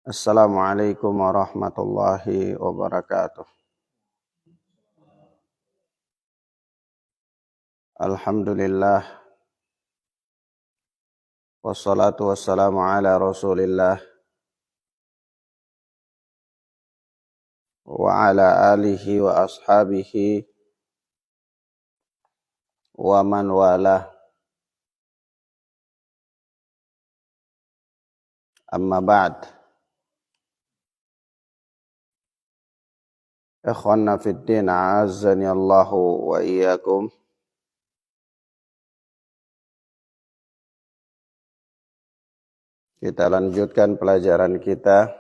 Assalamualaikum warahmatullahi wabarakatuh. Alhamdulillah, wassalatu wassalamu ala rasulillah wa ala alihi wa ashabihi wa man walah. Amma ba'd. Ikhwanna fid din, a'azzani Allahu wa iyyakum. Kita lanjutkan pelajaran kita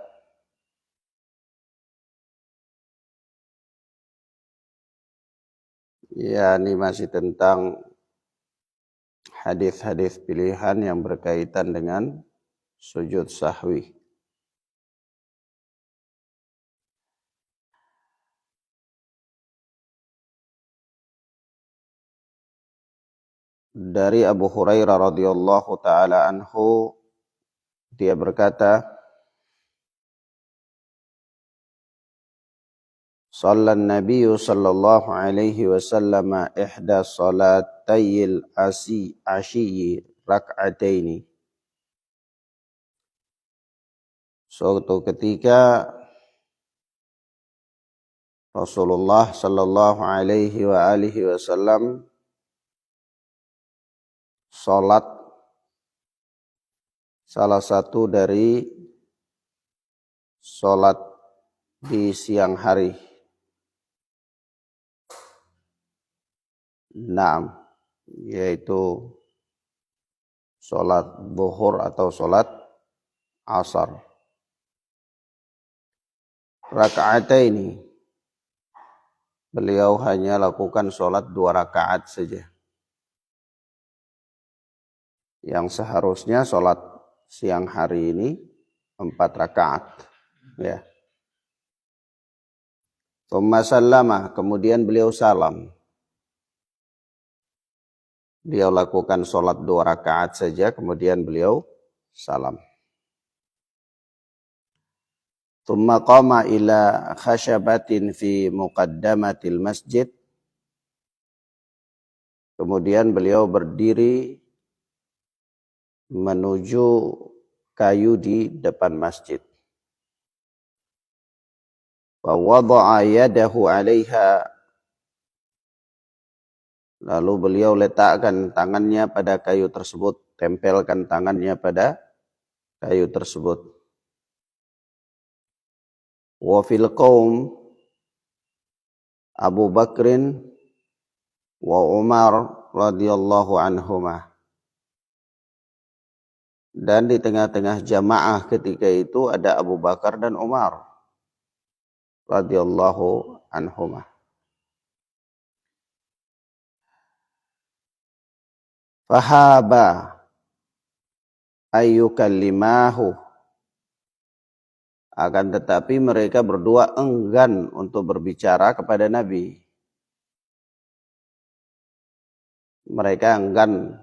yakni masih tentang hadis-hadis pilihan yang berkaitan dengan sujud sahwi. Dari Abu Hurairah radhiyallahu taala anhu, dia berkata, Sallan Nabiyyu sallallahu alaihi wasallam ihda salatayil asyi rak'ataini. Suatu ketika Rasulullah sallallahu alaihi wa alihi wasallam salat salah satu dari salat di siang hari. Naam, yaitu salat zuhur atau salat asar. Raka'ataini, beliau hanya lakukan salat 2 rakaat saja. Yang seharusnya salat siang hari ini 4 rakaat. Ya. Tsumma sallama, kemudian beliau salam. Beliau lakukan salat 2 rakaat saja, kemudian beliau salam. Tsumma qama ila khashabatin fi muqaddamatil masjid. Kemudian beliau berdiri menuju kayu di depan masjid. Wa wada'a yadahu 'alaiha. Lalu beliau letakkan tangannya pada kayu tersebut, tempelkan tangannya pada kayu tersebut. Wa fil qaum Abu Bakrin wa Umar radhiyallahu anhuma. Dan di tengah-tengah jamaah ketika itu ada Abu Bakar dan Umar radhiyallahu anhuma. Fahaba ayyukallimahu. Akan tetapi mereka berdua enggan untuk berbicara kepada Nabi. Mereka enggan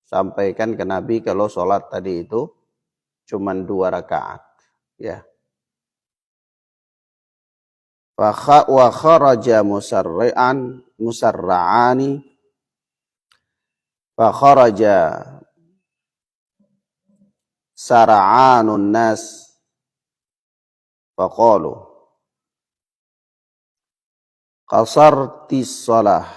sampaikan ke Nabi kalau sholat tadi itu cuma 2 rakaat. Ya. Wa kharaja musarra'ani. Fa kharaja sara'anun nas faqalu qasuratis shalah.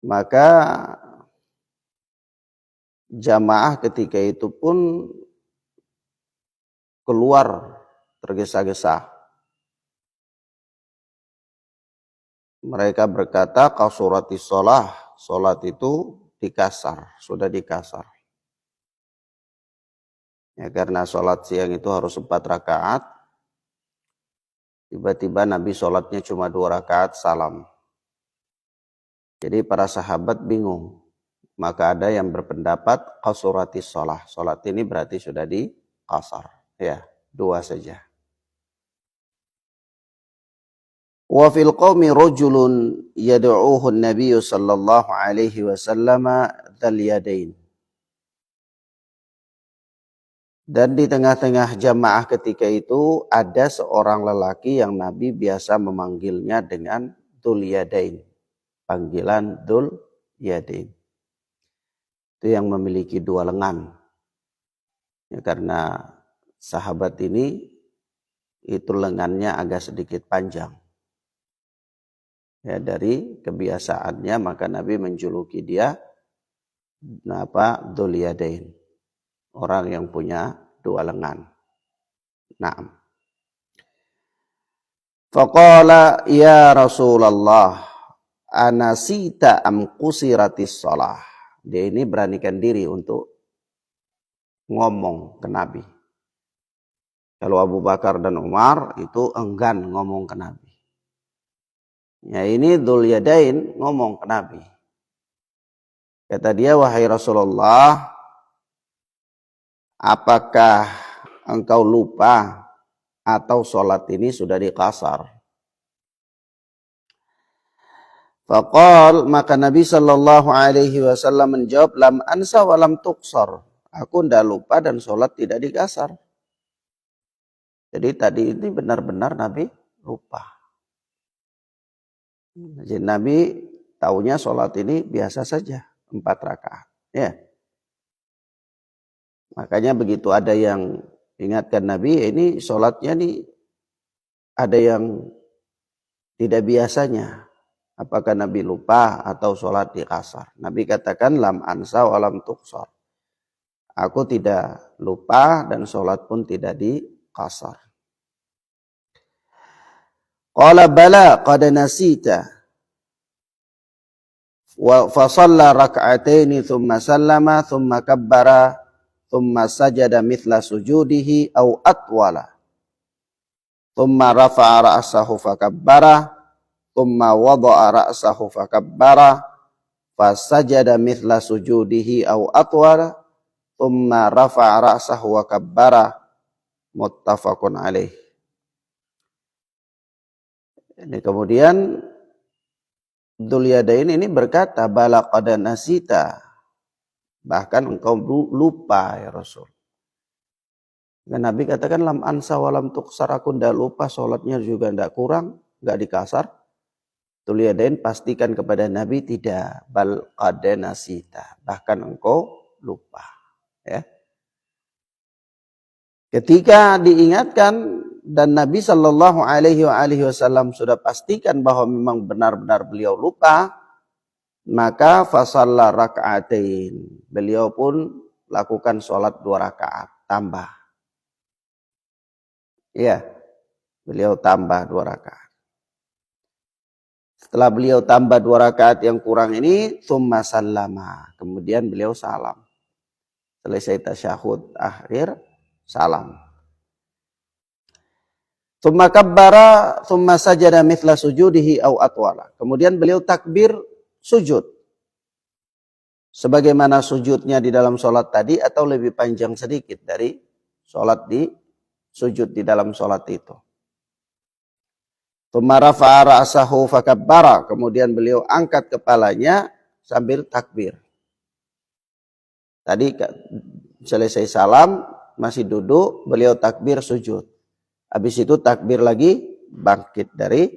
Maka jamaah ketika itu pun keluar tergesa-gesa. Mereka berkata qasuratis shalah, salat itu dikasar, sudah dikasar. Ya, karena salat siang itu harus 4 rakaat. Tiba-tiba Nabi salatnya cuma 2 rakaat salam. Jadi para sahabat bingung. Maka ada yang berpendapat qasuratis shalah. Salat ini berarti sudah dikasar. Ya, 2 saja. Wa fil qaumi rajulun yad'uhu an-nabiy sallallahu alaihi wasallam dzal yadain. Dan di tengah-tengah jamaah ketika itu ada seorang lelaki yang Nabi biasa memanggilnya dengan Dzul Yadain. Panggilan Dzul Yadain. Itu yang memiliki dua lengan. Ya, karena sahabat ini itu lengannya agak sedikit panjang. Ya, dari kebiasaannya maka Nabi menjuluki dia Dzul Yadain. Orang yang punya dua lengan. Naam. Faqala ya Rasulullah anasita am qusiratis shalah. Dia ini beranikan diri untuk ngomong ke Nabi. Kalau Abu Bakar dan Umar itu enggan ngomong ke Nabi. Ya ini Dzul Yadain ngomong ke Nabi. Kata dia, wahai Rasulullah, apakah engkau lupa atau sholat ini sudah diqasar? Faqal, maka Nabi sallallahu alaihi wasallam menjawab, lam ansa wa lam tuqsar. Aku tidak lupa dan sholat tidak diqasar. Jadi tadi ini benar-benar Nabi lupa. Jadi Nabi taunya sholat ini biasa saja, 4 rakaat. Ya. Makanya begitu ada yang ingatkan Nabi, ini sholatnya nih ada yang tidak biasanya. Apakah Nabi lupa atau sholat diqasar? Nabi katakan lam ansa wa lam tuqsar. Aku tidak lupa dan sholat pun tidak diqasar. Qala bala qad nasita. Wa fasalla rak'ataini thumma sallama thumma kabbara thumma sajada mithla sujudihi au atwala. Thumma rafa'a ra'sahu fakabbara thumma wada'a ra'sahu fakabbara fasajada mithla sujudihi au atwala thumma rafa'a ra'sahu wa kabbara muttafaqun alaih. Ini kemudian Dzul Yadain ini berkata bala qad nasita, bahkan engkau lupa ya Rasul. Dan Nabi katakan lam ansa wa lam tuqsar, aku tidak lupa, sholatnya juga tidak kurang, tidak dikasar. Dzul Yadain pastikan kepada Nabi tidak, bal qad nasita, bahkan engkau lupa. Ya. Ketika diingatkan dan Nabi Shallallahu Alaihi Wasallam sudah pastikan bahwa memang benar-benar beliau lupa, maka fasalla rak'atain, beliau pun lakukan sholat 2 rakaat tambah. Ya, beliau tambah 2 rakaat. Setelah beliau tambah 2 rakaat yang kurang ini, tsumma sallama, kemudian beliau salam. Selesai tasyahud akhir, salam. Tsumma kabbara, tsumma sajada mithla sujudihi au atwala. Kemudian beliau takbir sujud. Sebagaimana sujudnya di dalam sholat tadi atau lebih panjang sedikit dari sholat di sujud di dalam sholat itu. Tsumma rafa'a ra'sahu fakabbara. Kemudian beliau angkat kepalanya sambil takbir. Tadi selesai salam, masih duduk, beliau takbir sujud. Habis itu takbir lagi, bangkit dari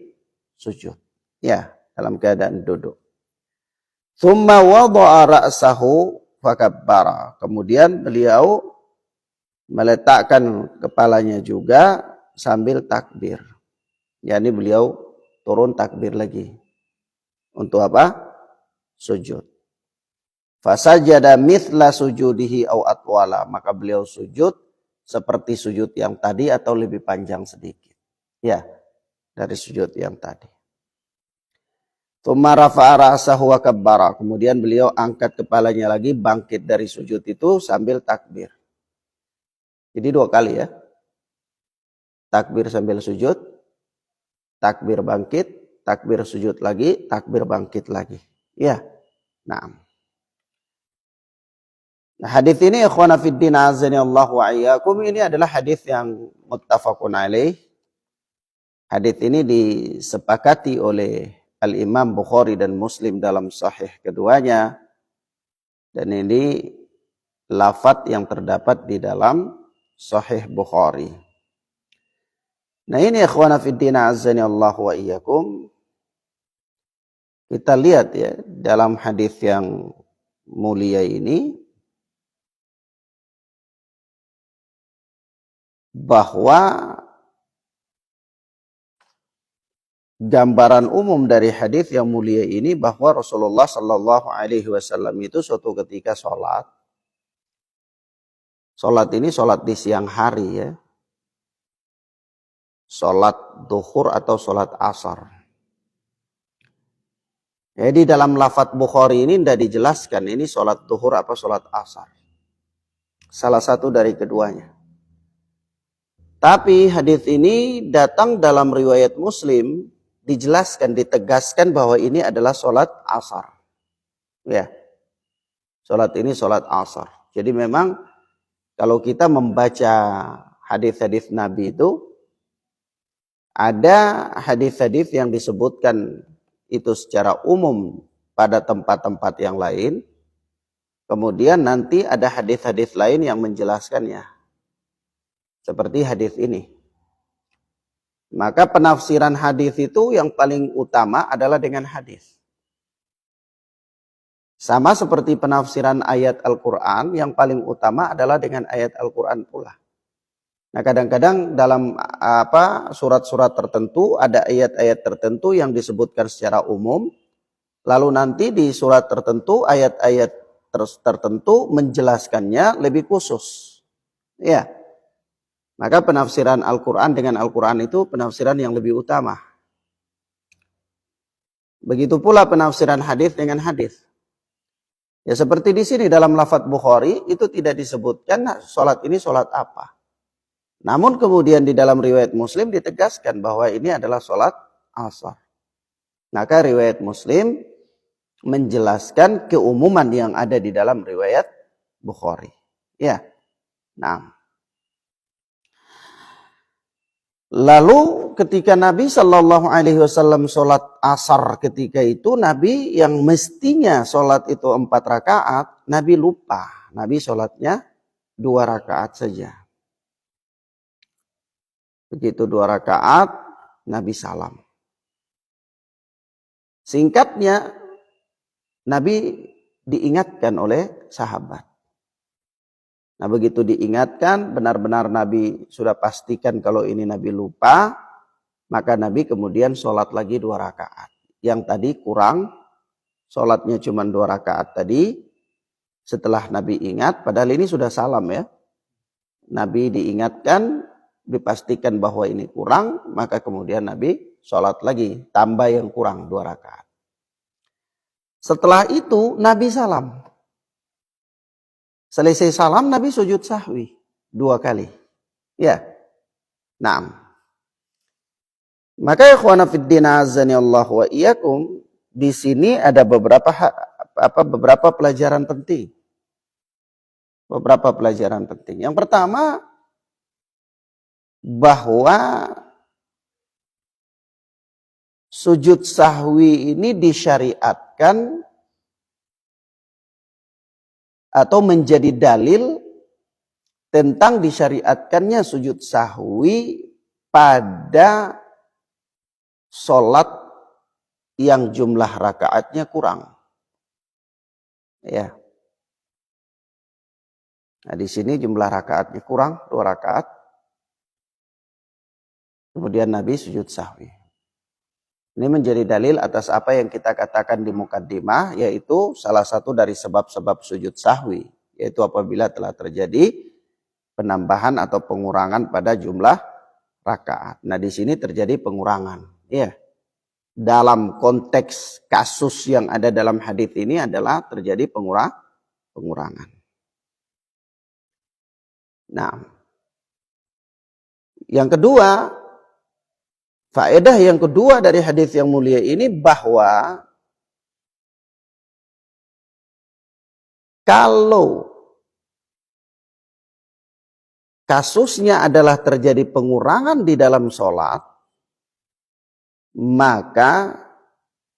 sujud. Ya, dalam keadaan duduk. Tsumma wada'a ra'sahu fakabbara. Kemudian beliau meletakkan kepalanya juga sambil takbir. Yani beliau turun takbir lagi. Untuk apa? Sujud. Fasajada mithla sujudihi au atwala. Maka beliau sujud seperti sujud yang tadi atau lebih panjang sedikit. Ya, dari sujud yang tadi. Tsumma rafa'a ra'sahu wa kabbara. Kemudian beliau angkat kepalanya lagi, bangkit dari sujud itu sambil takbir. Jadi 2 kali ya. Takbir sambil sujud, takbir bangkit, takbir sujud lagi, takbir bangkit lagi. Ya. Naam. Nah, hadis ini ikhwana fiddin azani Allah wa iyyakum, ini adalah hadis yang muttafaqun alaih. Hadis ini disepakati oleh Al-Imam Bukhari dan Muslim dalam sahih keduanya. Dan ini lafadz yang terdapat di dalam Sahih Bukhari. Nah ini ikhwana fiddin azzani Allah wa iyyakum. Kita lihat ya dalam hadis yang mulia ini bahwa gambaran umum dari hadis yang mulia ini bahwa Rasulullah Shallallahu Alaihi Wasallam itu suatu ketika sholat ini sholat di siang hari ya, sholat duhur atau sholat asar. Jadi dalam lafadz Bukhari ini tidak dijelaskan ini sholat duhur apa sholat asar. Salah satu dari keduanya. Tapi hadis ini datang dalam riwayat Muslim, dijelaskan, ditegaskan bahwa ini adalah sholat asar. Ya, sholat ini sholat asar. Jadi memang kalau kita membaca hadis-hadis Nabi itu, ada hadis-hadis yang disebutkan itu secara umum pada tempat-tempat yang lain. Kemudian nanti ada hadis-hadis lain yang menjelaskannya. Seperti hadis ini. Maka penafsiran hadis itu yang paling utama adalah dengan hadis. Sama seperti penafsiran ayat Al-Quran, yang paling utama adalah dengan ayat Al-Quran pula. Nah kadang-kadang dalam surat-surat tertentu ada ayat-ayat tertentu yang disebutkan secara umum, lalu nanti di surat tertentu ayat-ayat tertentu menjelaskannya lebih khusus. Ya, maka penafsiran Al-Quran dengan Al-Quran itu penafsiran yang lebih utama. Begitu pula penafsiran hadis dengan hadis. Ya seperti di sini dalam lafadz Bukhari itu tidak disebutkan sholat ini sholat apa. Namun kemudian di dalam riwayat Muslim ditegaskan bahwa ini adalah sholat asar. Maka riwayat Muslim menjelaskan keumuman yang ada di dalam riwayat Bukhari. Ya. Nah. Lalu ketika Nabi Shallallahu Alaihi Wasallam sholat asar ketika itu, Nabi yang mestinya sholat itu 4 rakaat, Nabi lupa. Nabi sholatnya 2 rakaat saja. Begitu 2 rakaat, Nabi salam. Singkatnya, Nabi diingatkan oleh sahabat. Nah begitu diingatkan, benar-benar Nabi sudah pastikan kalau ini Nabi lupa, maka Nabi kemudian sholat lagi 2 rakaat. Yang tadi kurang, sholatnya cuma 2 rakaat tadi, setelah Nabi ingat, padahal ini sudah salam ya. Nabi diingatkan, dipastikan bahwa ini kurang, maka kemudian Nabi sholat lagi, tambah yang kurang 2 rakaat. Setelah itu Nabi salam. Selesai salam Nabi sujud sahwi 2 kali. Ya. Naam. Maka ikhwana fiddin azani Allah wa iyyakum, di sini ada beberapa pelajaran penting. Beberapa pelajaran penting. Yang pertama, bahwa sujud sahwi ini disyariatkan atau menjadi dalil tentang disyariatkannya sujud sahwi pada sholat yang jumlah rakaatnya kurang. Ya. Nah, di sini jumlah rakaatnya kurang 2 rakaat. Kemudian Nabi sujud sahwi. Ini menjadi dalil atas apa yang kita katakan di mukaddimah, yaitu salah satu dari sebab-sebab sujud sahwi, yaitu apabila telah terjadi penambahan atau pengurangan pada jumlah rakaat. Nah, di sini terjadi pengurangan. Ya. Dalam konteks kasus yang ada dalam hadis ini adalah terjadi pengurangan. Nah, yang kedua, faedah yang kedua dari hadis yang mulia ini bahwa kalau kasusnya adalah terjadi pengurangan di dalam sholat, maka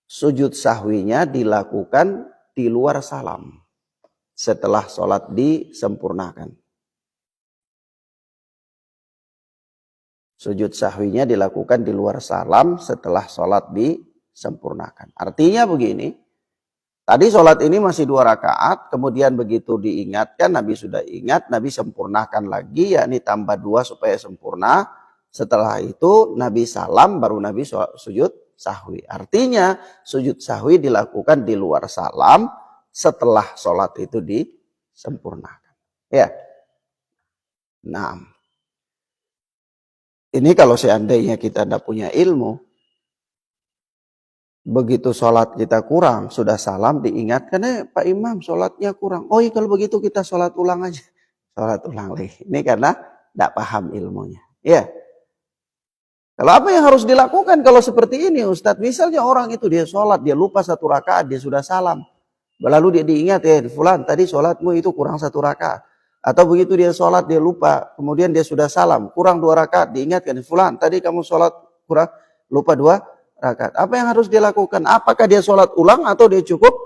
sujud sahwinya dilakukan di luar salam. setelah sholat disempurnakan. Sujud sahwinya dilakukan di luar salam setelah sholat disempurnakan. Artinya begini, tadi sholat ini masih 2 rakaat, kemudian begitu diingatkan, Nabi sudah ingat, Nabi sempurnakan lagi, yakni tambah 2 supaya sempurna. Setelah itu Nabi salam, baru Nabi sujud sahwi. Artinya sujud sahwi dilakukan di luar salam setelah sholat itu disempurnakan. Ya. Nah. Ini kalau seandainya kita tidak punya ilmu, begitu sholat kita kurang, sudah salam diingatkan, Pak Imam sholatnya kurang. Oh iya kalau begitu kita sholat ulang aja. Sholat ulang lagi. Ini karena tidak paham ilmunya. Ya. Kalau apa yang harus dilakukan kalau seperti ini Ustadz? Misalnya orang itu dia sholat, dia lupa 1 rakaat, dia sudah salam. Lalu dia diingat, fulan tadi sholatmu itu kurang 1 rakaat. Atau begitu dia sholat, dia lupa. Kemudian dia sudah salam, kurang 2 rakaat. Diingatkan, fulan tadi kamu sholat kurang, lupa 2 rakaat. Apa yang harus dia lakukan? Apakah dia sholat ulang atau dia cukup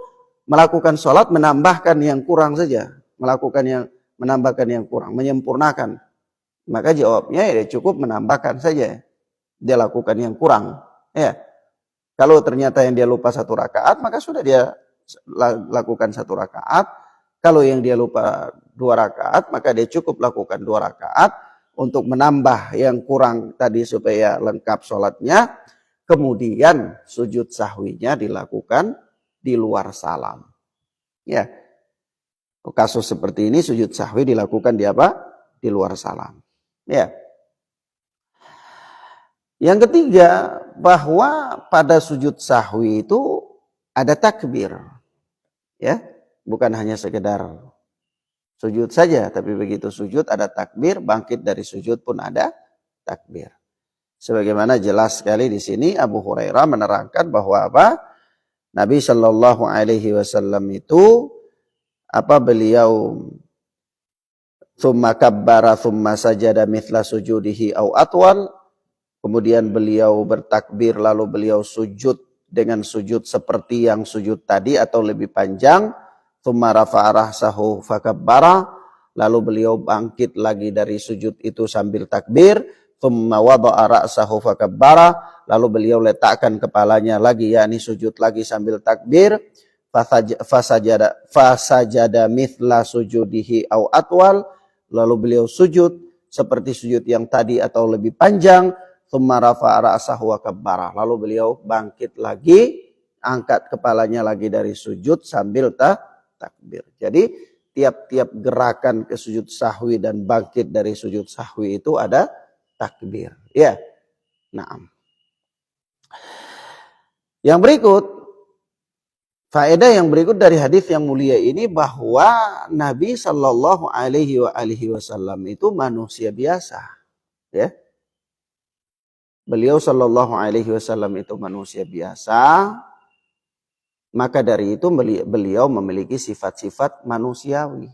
melakukan sholat, menambahkan yang kurang saja? Menambahkan yang kurang, menyempurnakan. Maka jawabnya ya dia cukup menambahkan saja. Dia lakukan yang kurang. Ya. Kalau ternyata yang dia lupa 1 rakaat, maka sudah dia lakukan 1 rakaat. Kalau yang dia lupa 2 rakaat, maka dia cukup lakukan 2 rakaat untuk menambah yang kurang tadi supaya lengkap sholatnya. Kemudian sujud sahwinya dilakukan di luar salam. Ya, kasus seperti ini sujud sahwi dilakukan di apa? Di luar salam. Ya. Yang ketiga, bahwa pada sujud sahwi itu ada takbir. Ya. Bukan hanya sekedar sujud saja, tapi begitu sujud ada takbir, bangkit dari sujud pun ada takbir. Sebagaimana jelas sekali di sini Abu Hurairah menerangkan bahwa apa? Nabi Shallallahu Alaihi Wasallam itu beliau thumma kabbara thumma sajada mithla sujudihi au atwal. Kemudian beliau bertakbir lalu beliau sujud dengan sujud seperti yang sujud tadi atau lebih panjang. Tsumma rafa'a ra'sahu fakabbara, lalu beliau bangkit lagi dari sujud itu sambil takbir. Tsumma wada'a ra'sahu fakabbara, lalu beliau letakkan kepalanya lagi, yakni sujud lagi sambil takbir. Fasajada mithla sujudihi au atwal, lalu beliau sujud seperti sujud yang tadi atau lebih panjang. Tsumma rafa'a ra'sahu fakabbara, lalu beliau bangkit lagi, angkat kepalanya lagi dari sujud sambil takbir. Jadi tiap-tiap gerakan ke sujud sahwi dan bangkit dari sujud sahwi itu ada takbir. Ya. Naam. Yang berikut, faedah yang berikut dari hadis yang mulia ini bahwa Nabi Shallallahu Alaihi Wasallam itu manusia biasa. Ya. Beliau Shallallahu Alaihi Wasallam itu manusia biasa. Maka dari itu beliau memiliki sifat-sifat manusiawi.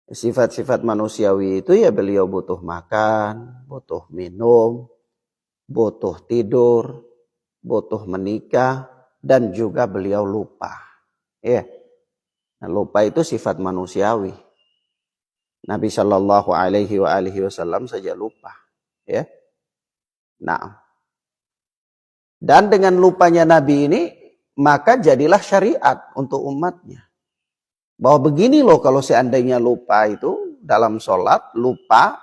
Sifat-sifat manusiawi itu ya beliau butuh makan, butuh minum, butuh tidur, butuh menikah, dan juga beliau lupa. Ya, nah, lupa itu sifat manusiawi. Nabi Shallallahu Alaihi Wasallam saja lupa. Ya, nah. Dan dengan lupanya Nabi ini, maka jadilah syariat untuk umatnya. Bahwa begini loh kalau seandainya lupa itu dalam sholat, lupa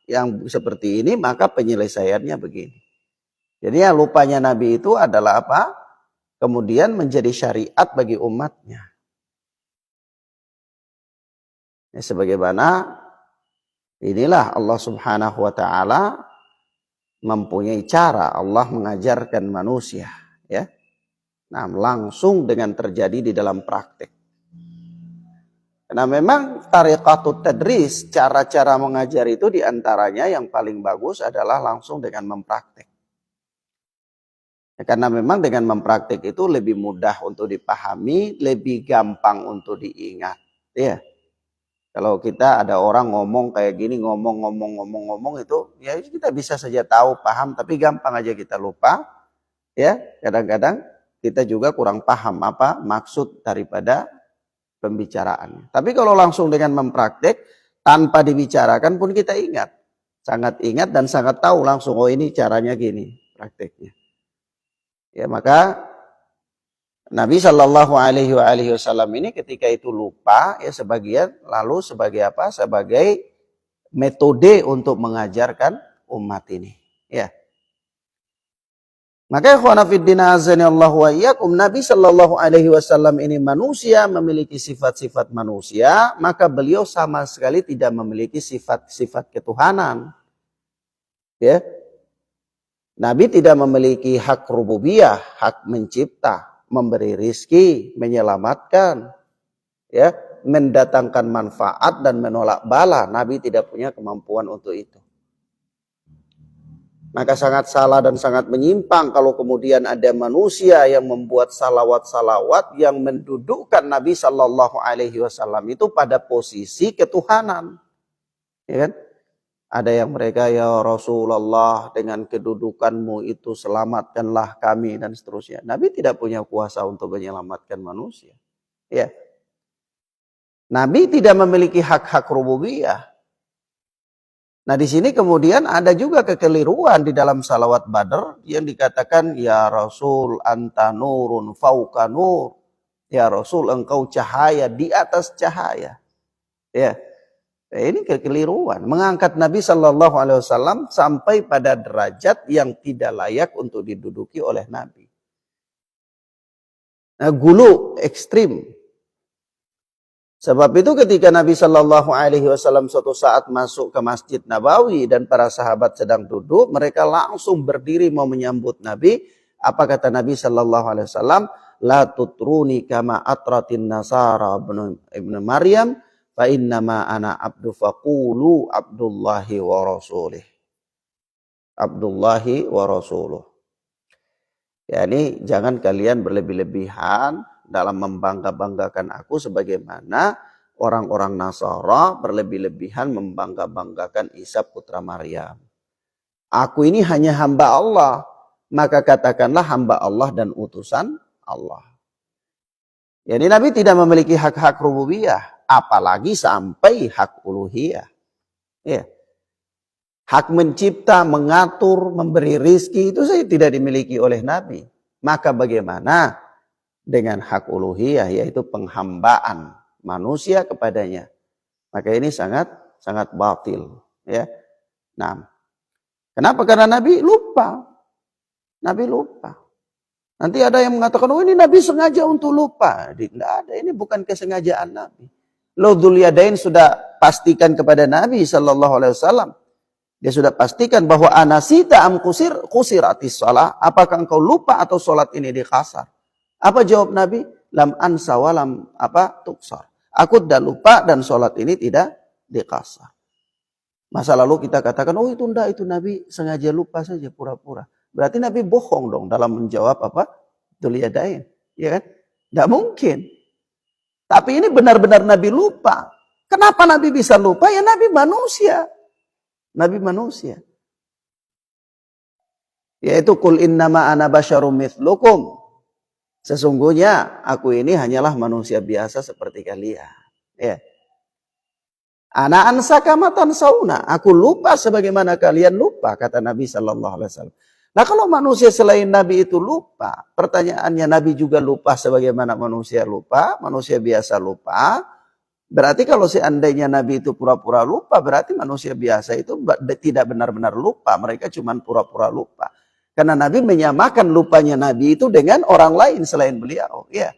yang seperti ini, maka penyelesaiannya begini. Jadi ya lupanya Nabi itu adalah apa? Kemudian menjadi syariat bagi umatnya. Ya, sebagaimana inilah Allah Subhanahu wa Ta'ala mempunyai cara Allah mengajarkan manusia, ya. Nah, langsung dengan terjadi di dalam praktek. Karena memang tariqatut tadris, cara-cara mengajar itu diantaranya yang paling bagus adalah langsung dengan mempraktek. Ya, karena memang dengan mempraktek itu lebih mudah untuk dipahami, lebih gampang untuk diingat. Ya. Kalau kita ada orang ngomong kayak gini, ngomong itu, ya kita bisa saja tahu, paham, tapi gampang aja kita lupa. Ya, kadang-kadang kita juga kurang paham apa maksud daripada pembicaraannya. Tapi kalau langsung dengan mempraktek tanpa dibicarakan pun kita ingat. Sangat ingat dan sangat tahu langsung, oh ini caranya gini prakteknya. Ya, maka Nabi Shallallahu Alaihi Wasallam ini ketika itu lupa ya sebagian, lalu sebagai apa? Sebagai metode untuk mengajarkan umat ini. Ya. Maka ikhwana fiddina azanillahu wa iyyakum, Nabi Shallallahu Alaihi Wasallam ini manusia, memiliki sifat-sifat manusia, maka beliau sama sekali tidak memiliki sifat-sifat ketuhanan. Ya. Nabi tidak memiliki hak rububiyah, hak mencipta, memberi rizki, menyelamatkan, ya, mendatangkan manfaat dan menolak bala. Nabi tidak punya kemampuan untuk itu. Maka sangat salah dan sangat menyimpang kalau kemudian ada manusia yang membuat salawat-salawat yang mendudukkan Nabi Shallallahu Alaihi Wasallam itu pada posisi ketuhanan, ya kan? Ada yang mereka, ya Rasulullah dengan kedudukanmu itu selamatkanlah kami dan seterusnya. Nabi tidak punya kuasa untuk menyelamatkan manusia. Ya, Nabi tidak memiliki hak-hak rububiyah. Nah di sini kemudian ada juga kekeliruan di dalam salawat Badr yang dikatakan ya Rasul anta nurun fauqa nur. Ya Rasul engkau cahaya di atas cahaya. Ya. Ini kekeliruan, mengangkat Nabi Shallallahu Alaihi Wasallam sampai pada derajat yang tidak layak untuk diduduki oleh Nabi. Nah, gulu ekstrim. Sebab itu ketika Nabi Shallallahu Alaihi Wasallam suatu saat masuk ke Masjid Nabawi dan para sahabat sedang duduk, mereka langsung berdiri mau menyambut Nabi. Apa kata Nabi Shallallahu Alaihi Wasallam? La tutruni kama atratin nasara ibnu Maryam, fa innama ana abdu faqulu abdullahi wa rasulih. Abdullahi wa rasuluh. Yani jangan kalian berlebih-lebihan dalam membangga-banggakan aku sebagaimana orang-orang Nasara berlebih-lebihan membangga-banggakan Isa putra Maryam. Aku ini hanya hamba Allah, maka katakanlah hamba Allah dan utusan Allah. Jadi Nabi tidak memiliki hak-hak rububiyah, apalagi sampai hak uluhiyah. Ya. Hak mencipta, mengatur, memberi rizki itu saya tidak dimiliki oleh Nabi. Maka bagaimana dengan hak uluhiyah, yaitu penghambaan manusia kepadanya? Maka ini sangat batil. Ya. Nah, kenapa? Karena Nabi lupa. Nabi lupa. Nanti ada yang mengatakan, oh ini Nabi sengaja untuk lupa. Tidak ada, ini bukan kesengajaan Nabi. Dzul Yadain sudah pastikan kepada Nabi Sallallahu Alaihi Wasallam. Dia sudah pastikan bahwa anasita am kusiratis shalah. Apakah engkau lupa atau sholat ini dikasar? Apa jawab Nabi? Lam ansa walam tuksar. Aku tidak lupa dan sholat ini tidak dikasar. Masa lalu kita katakan, oh itu enggak, itu Nabi sengaja lupa saja, pura-pura. Berarti Nabi bohong dong dalam menjawab Dzul Yadain. Ya kan? Tidak mungkin. Tapi ini benar-benar Nabi lupa. Kenapa Nabi bisa lupa? Ya Nabi manusia. Nabi manusia. Yaitu kul innama ana basyarum mithlukum. Sesungguhnya aku ini hanyalah manusia biasa seperti kalian. Ya. Ana ansaka matan sauna. Aku lupa sebagaimana kalian lupa, kata Nabi Sallallahu Alaihi Wasallam. Nah kalau manusia selain Nabi itu lupa, pertanyaannya Nabi juga lupa sebagaimana manusia lupa, manusia biasa lupa. Berarti kalau seandainya Nabi itu pura-pura lupa, berarti manusia biasa itu tidak benar-benar lupa. Mereka cuma pura-pura lupa. Karena Nabi menyamakan lupanya Nabi itu dengan orang lain selain beliau. Ya.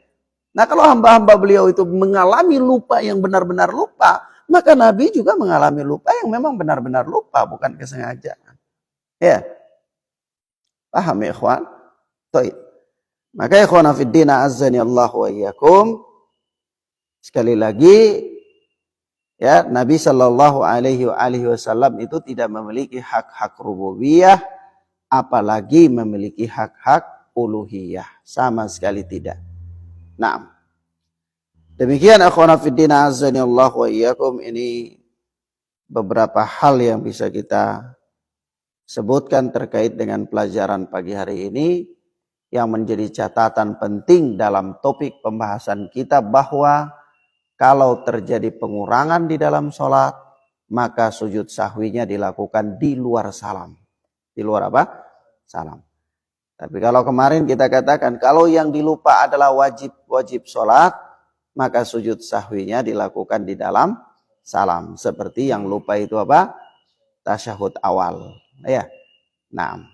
Nah kalau hamba-hamba beliau itu mengalami lupa yang benar-benar lupa, maka Nabi juga mengalami lupa yang memang benar-benar lupa, bukan kesengajaan. Ya. Paham ya ikhwan? Baik. Maka ikhwan fiddina azzani Allah wa iyyakum. Sekali lagi, ya Nabi Shallallahu Alaihi Wasallam itu tidak memiliki hak-hak rububiyah, apalagi memiliki hak-hak uluhiyah, sama sekali tidak. Nah, demikian akhwana fiddina azani Allah wa iyyakum, ini beberapa hal yang bisa kita sebutkan terkait dengan pelajaran pagi hari ini yang menjadi catatan penting dalam topik pembahasan kita bahwa kalau terjadi pengurangan di dalam sholat, maka sujud sahwinya dilakukan di luar salam. Di luar apa? Salam. Tapi kalau kemarin kita katakan, kalau yang dilupa adalah wajib sholat, maka sujud sahwinya dilakukan di dalam salam. Seperti yang lupa itu apa? Tasyahud awal. Ya. Nah.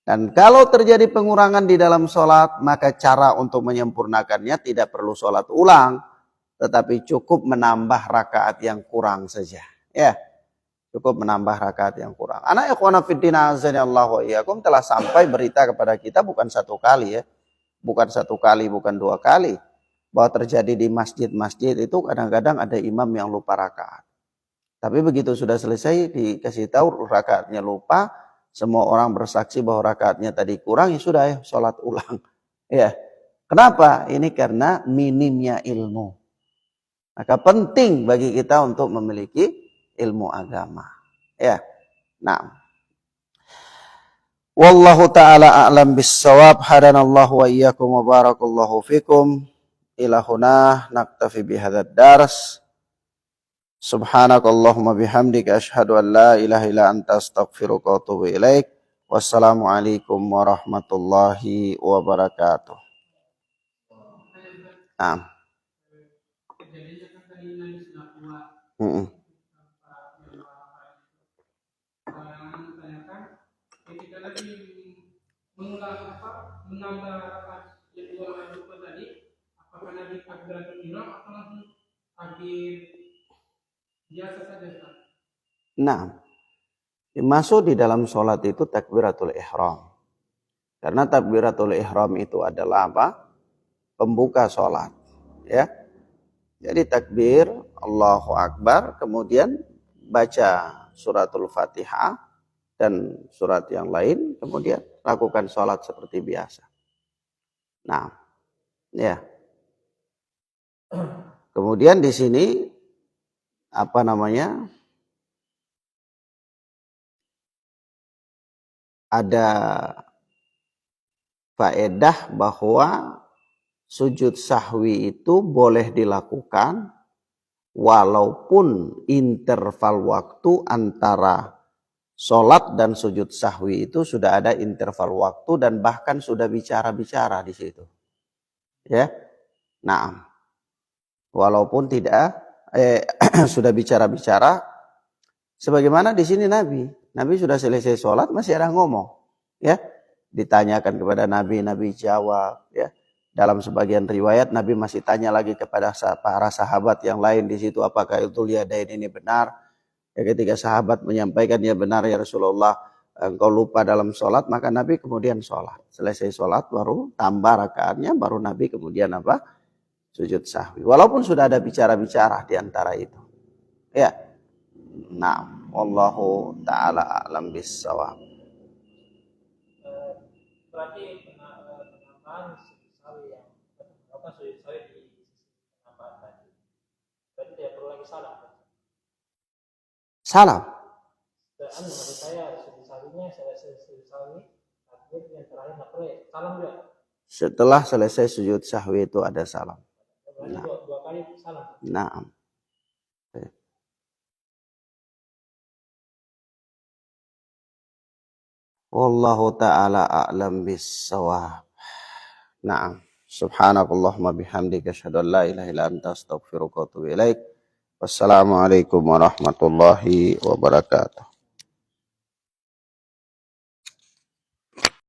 Dan kalau terjadi pengurangan di dalam sholat, maka cara untuk menyempurnakannya tidak perlu sholat ulang, tetapi cukup menambah rakaat yang kurang saja. Ya, cukup menambah rakaat yang kurang. Anak ikhwana fiddin azanillah wa iyyakum, telah sampai berita kepada kita bukan satu kali ya, bukan satu kali, bukan dua kali, bahwa terjadi di masjid-masjid itu kadang-kadang ada imam yang lupa rakaat. Tapi begitu sudah selesai dikasih tahu rakaatnya lupa, semua orang bersaksi bahwa rakaatnya tadi kurang, ya sudah ya sholat ulang. Ya, kenapa? Ini karena minimnya ilmu. Maka penting bagi kita untuk memiliki ilmu agama. Ya, nah. Wallahu ta'ala a'lam bis-shawab. Hadanallahu wa iyyakum wa barakallahu fikum. Ilahuna naktafi bihadzal dars. Subhanakallahumma bihamdika asyhadu an la ilaha illa anta astaghfiruka wa atubu ilaik. Wassalamualaikum warahmatullahi wabarakatuh. Nah. Menambah rakaat yang dua rakaat lupa tadi, apakah Nabi takbiratul ihram atau langsung takbir biasa saja? Nah, masuk di dalam sholat itu takbiratul ihram. Karena takbiratul ihram itu adalah apa? Pembuka sholat. Ya. Jadi takbir, Allahu Akbar, kemudian baca suratul Fatihah dan surat yang lain, kemudian lakukan sholat seperti biasa. Nah, ya. Kemudian di sini apa namanya? Ada faedah bahwa sujud sahwi itu boleh dilakukan walaupun interval waktu antara sholat dan sujud sahwi itu sudah ada interval waktu dan bahkan sudah bicara-bicara di situ. Ya, nah, walaupun tidak sudah bicara-bicara, sebagaimana di sini Nabi sudah selesai sholat masih ada ngomong, ya, ditanyakan kepada Nabi jawab, ya. Dalam sebagian riwayat Nabi masih tanya lagi kepada para sahabat yang lain di situ, apakah itu liadain ini benar? Ya, ketika sahabat menyampaikan ya benar ya Rasulullah, engkau lupa dalam sholat, maka Nabi kemudian sholat. Selesai sholat baru tambah rakaatnya, baru Nabi kemudian apa? Sujud sahwi. Walaupun sudah ada bicara-bicara di antara itu. Ya. Nah, wallahu ta'ala a'lam bis-shawab. Berarti penambahan sujud sahwi yang melakukan sujud sahwi di penambahan tadi. Berarti tidak perlu lagi salam. Salam. Maksud saya sujud sahwinya selesai sujud sahwi, takbir yang terakhir nak salam juga. Setelah selesai sujud sahwi itu ada salam. Nah. Dua kali salam. Nah. Wallahu ta'ala a'lam bis-shawab. Naam. Subhanakallahumma bihamdika asyhadu an la ilaha illa anta astaghfiruka wa atubu ilaik. Wassalamualaikum warahmatullahi wabarakatuh.